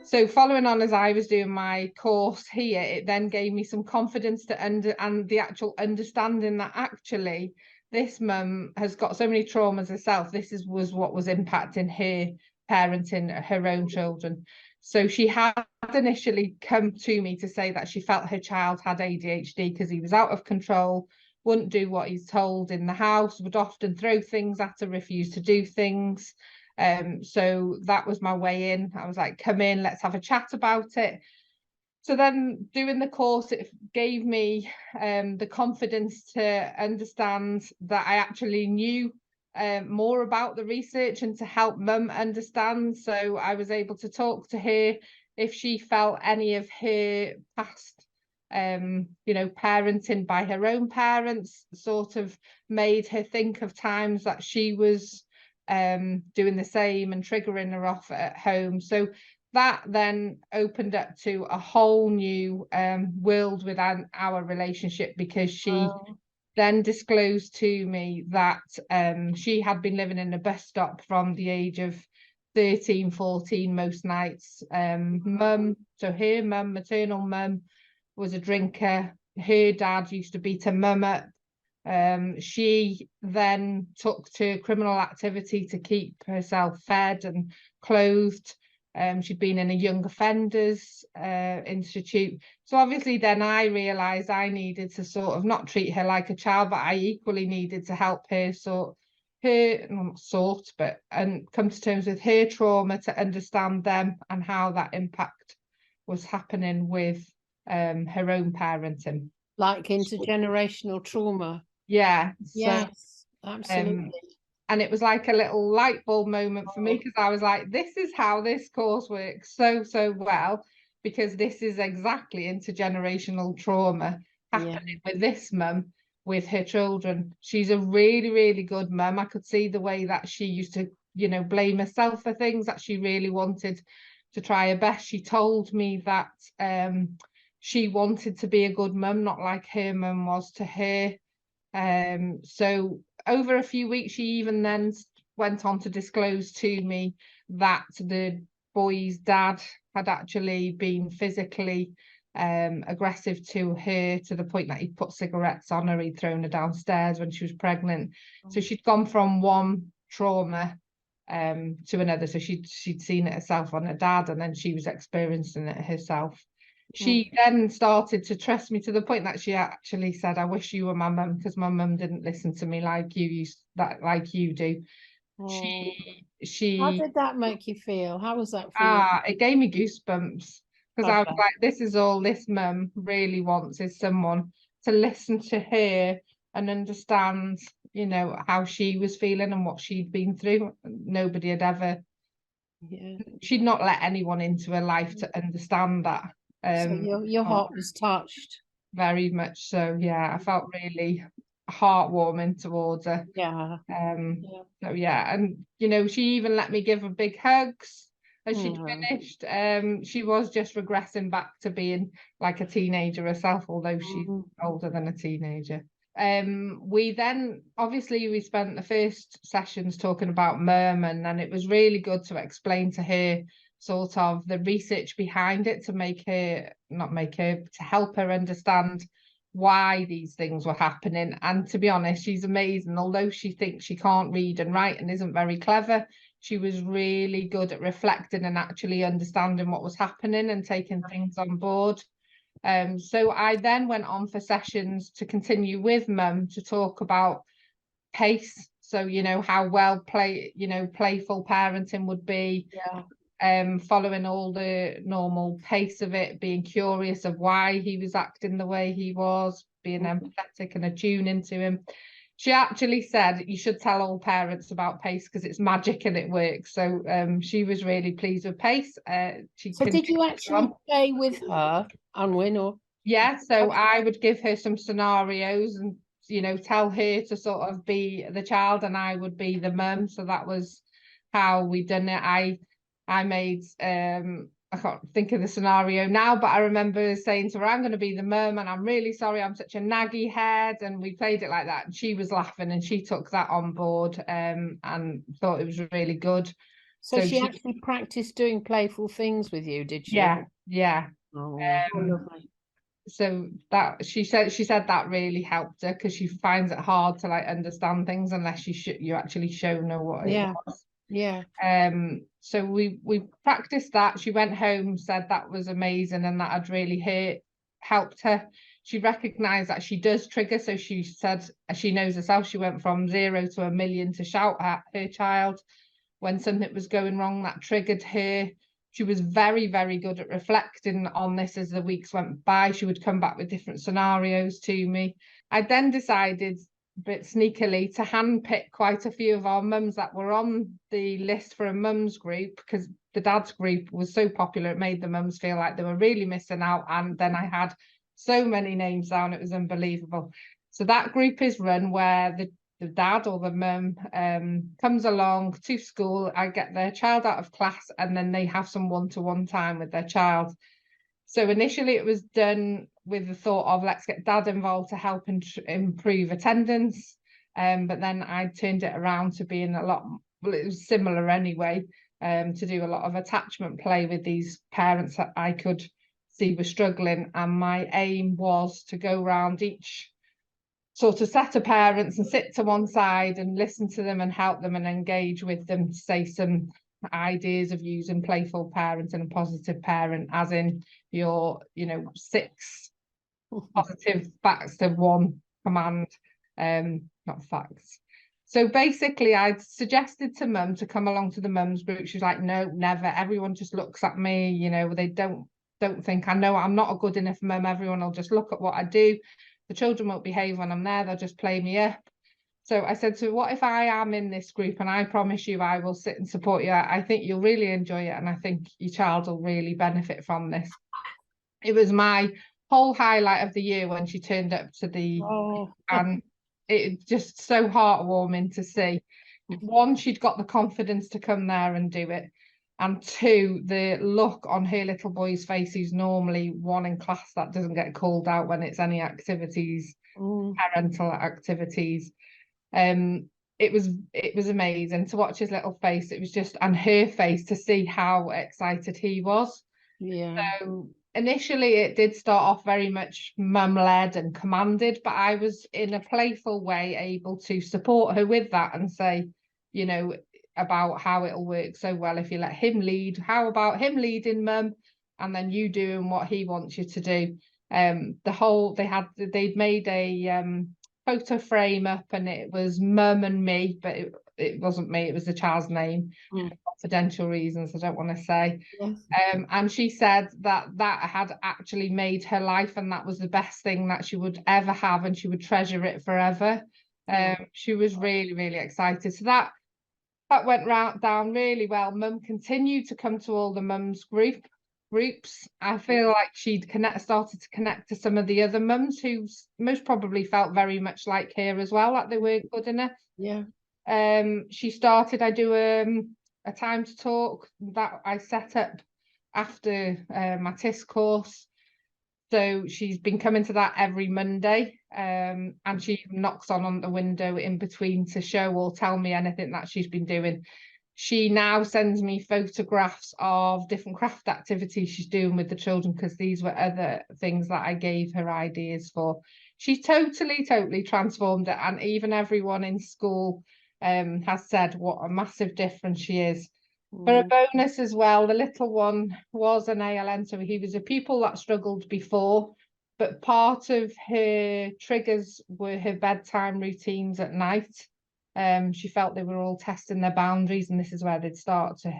So following on as I was doing my course here, it then gave me some confidence to and the actual understanding that actually this mum has got so many traumas herself. Was what was impacting her parenting her own children. So she had initially come to me to say that she felt her child had ADHD because he was out of control, wouldn't do what he's told in the house, would often throw things at her, refuse to do things. So that was my way in. I was like, come in, let's have a chat about it. So then doing the course, it gave me the confidence to understand that I actually knew more about the research and to help mum understand. So I was able to talk to her if she felt any of her past parenting by her own parents sort of made her think of times that she was doing the same and triggering her off at home. So that then opened up to a whole new world within our relationship, because she then disclosed to me that she had been living in a bus stop from the age of 13, 14 most nights. Mum, so her mum, maternal mum, was a drinker. Her dad used to beat her mum up. She then took to criminal activity to keep herself fed and clothed. She'd been in a young offenders institute. So obviously then I realised I needed to sort of not treat her like a child, but I equally needed to help her and come to terms with her trauma, to understand them and how that impact was happening with her own parenting. Like intergenerational trauma. Yeah. Yes, absolutely. And it was like a little light bulb moment for me, because I was like, this is how this course works so well, because this is exactly intergenerational trauma happening with this mum with her children. She's a really, really good mum. I could see the way that she used to, blame herself for things that she really wanted to try her best. She told me that she wanted to be a good mum, not like her mum was to her. So over a few weeks, she even then went on to disclose to me that the boy's dad had actually been physically aggressive to her, to the point that he'd put cigarettes on her, he'd thrown her downstairs when she was pregnant. So she'd gone from one trauma to another. So she'd seen it herself on her dad, and then she was experiencing it herself. She then started to trust me to the point that she actually said, I wish you were my mum, because my mum didn't listen to me like you do. How did that make you feel? How was that for you? It gave me goosebumps, because I was like, this is all this mum really wants, is someone to listen to her and understand, how she was feeling and what she'd been through. Nobody had ever, she'd not let anyone into her life to understand that. So your heart was touched. Very much so, yeah. I felt really heartwarming towards her. So yeah, and she even let me give her big hugs as she'd finished. She was just regressing back to being like a teenager herself, although she's older than a teenager. We spent the first sessions talking about Merman, and it was really good to explain to her sort of the research behind it, to help her understand why these things were happening. And to be honest, she's amazing. Although she thinks she can't read and write and isn't very clever, she was really good at reflecting and actually understanding what was happening and taking things on board. So I then went on for sessions to continue with mum to talk about pace. So, how playful parenting would be. Following all the normal pace of it, being curious of why he was acting the way he was, being empathetic and attuning to him. She actually said you should tell all parents about pace because it's magic and it works. So she was really pleased with pace. So did you actually stay with her, Unwin, or? Yeah, so I would give her some scenarios and tell her to sort of be the child and I would be the mum. So that was how we done it. I made I can't think of the scenario now, but I remember saying to her, I'm going to be the mum and I'm really sorry I'm such a naggy head, and we played it like that and she was laughing and she took that on board and thought it was really good. So she actually practiced doing playful things with you, did she? Yeah. Oh, lovely. So that she said that really helped her, because she finds it hard to like understand things unless you actually show her what it was. Yeah. So we practiced that. She went home, said that was amazing and that had really helped her. She recognized that she does trigger, so she said she knows herself. She went from 0 to 1,000,000 to shout at her child when something was going wrong that triggered her. She was very, very good at reflecting on this as the weeks went by. She would come back with different scenarios to me. I then decided, a bit sneakily, to handpick quite a few of our mums that were on the list for a mums group, because the dad's group was so popular, it made the mums feel like they were really missing out. And then I had so many names down, it was unbelievable. So that group is run where the dad or the mum comes along to school. I get their child out of class and then they have some one-to-one time with their child. So initially it was done with the thought of, let's get dad involved to help improve attendance. But then I turned it around to being a lot, well, it was similar anyway, to do a lot of attachment play with these parents that I could see were struggling. And my aim was to go around each sort of set of parents and sit to one side and listen to them and help them and engage with them, to say some ideas of using playful parent and a positive parent, as in your 6 positive facts to 1 command, not facts. So basically I suggested to mum to come along to the mums group. She's like, no, never. Everyone just looks at me, they don't think I know I'm not a good enough mum. Everyone will just look at what I do. The children won't behave when I'm there, they'll just play me up. So I said to her, what if I am in this group and I promise you I will sit and support you? I think you'll really enjoy it and I think your child will really benefit from this. It was my whole highlight of the year when she turned up to the and it's just so heartwarming to see. 1, she'd got the confidence to come there and do it, and 2, the look on her little boy's face, who's normally one in class that doesn't get called out when it's any activities, parental activities. It was amazing to watch his little face. It was just, and her face, to see how excited he was. So initially it did start off very much mum led and commanded, but I was in a playful way able to support her with that and say, about how it'll work so well if you let him lead. How about him leading mum and then you doing what he wants you to do? They'd made a photo frame up and it was mum and me, but it wasn't me, it was the child's name, for confidential reasons I don't want to say. And she said that had actually made her life and that was the best thing that she would ever have and she would treasure it forever. She was really, really excited. So that went down really well. Mum continued to come to all the mums groups. I feel like she'd started to connect to some of the other mums who most probably felt very much like her as well, like they weren't good enough. She started, I do a time to talk that I set up after my TIS course. So she's been coming to that every Monday, and she knocks on the window in between to show or tell me anything that she's been doing. She now sends me photographs of different craft activities she's doing with the children, because these were other things that I gave her ideas for. She's totally transformed it, and even everyone in school has said what a massive difference she is. For a bonus as well, the little one was an ALN, so he was a pupil that struggled before, but part of her triggers were her bedtime routines at night. She felt they were all testing their boundaries, and this is where they'd start to,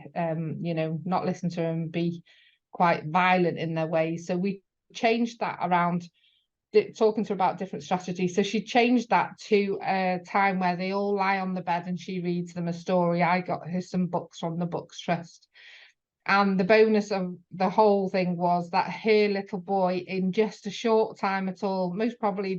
not listen to her and be quite violent in their ways. So we changed that around, talking to her about different strategies. So she changed that to a time where they all lie on the bed and she reads them a story. I got her some books from the Books Trust. And the bonus of the whole thing was that her little boy, in just a short time at all, most probably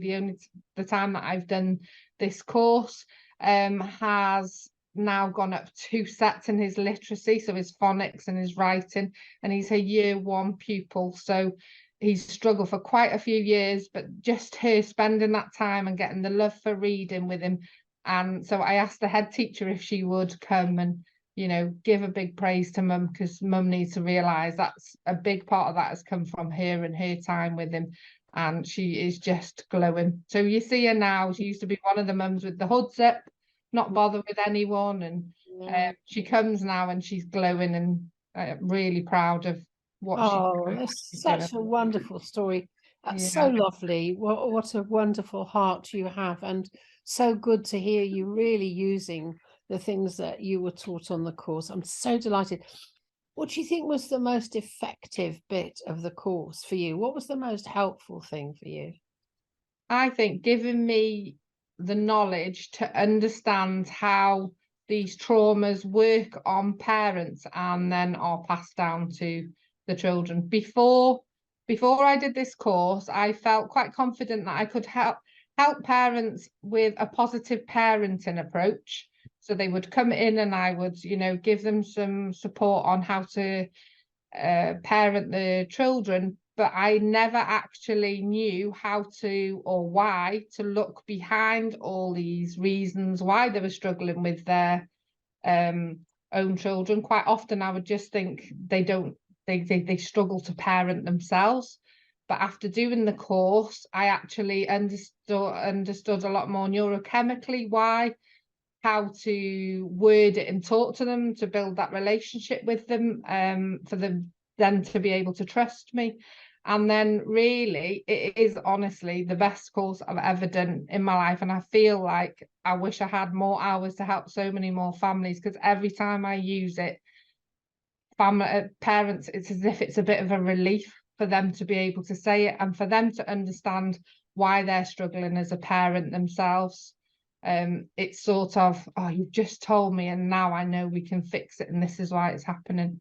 the time that I've done this course, has now gone up 2 sets in his literacy, so his phonics and his writing, and he's a year 1 pupil. So he's struggled for quite a few years, but just her spending that time and getting the love for reading with him. And so I asked the head teacher if she would come and you know, give a big praise to mum, because mum needs to realise that's a big part of that has come from her and her time with him. And she is just glowing. So you see her now, she used to be one of the mums with the hood zip, not bother with anyone. And she comes now and she's glowing, and really proud of what that's such a wonderful story. That's so lovely. What a wonderful heart you have, and so good to hear you really using the things that you were taught on the course. I'm so delighted. What do you think was the most effective bit of the course for you? What was the most helpful thing for you? I think giving me the knowledge to understand how these traumas work on parents and then are passed down to the children. Before I did this course, I felt quite confident that I could help parents with a positive parenting approach. So they would come in and I would, you know, give them some support on how to parent the children, but I never actually knew how to, or why to look behind all these reasons why they were struggling with their own children. Quite often I would just think they struggle to parent themselves. But after doing the course, I actually understood a lot more neurochemically why, how to word it and talk to them to build that relationship with them, for them then to be able to trust me. And then really it is honestly the best course I've ever done in my life, and I feel like I wish I had more hours to help so many more families, because every time I use it, parents, it's as if it's a bit of a relief for them to be able to say it and for them to understand why they're struggling as a parent themselves. It's sort of, oh, you've just told me and now I know we can fix it and this is why it's happening.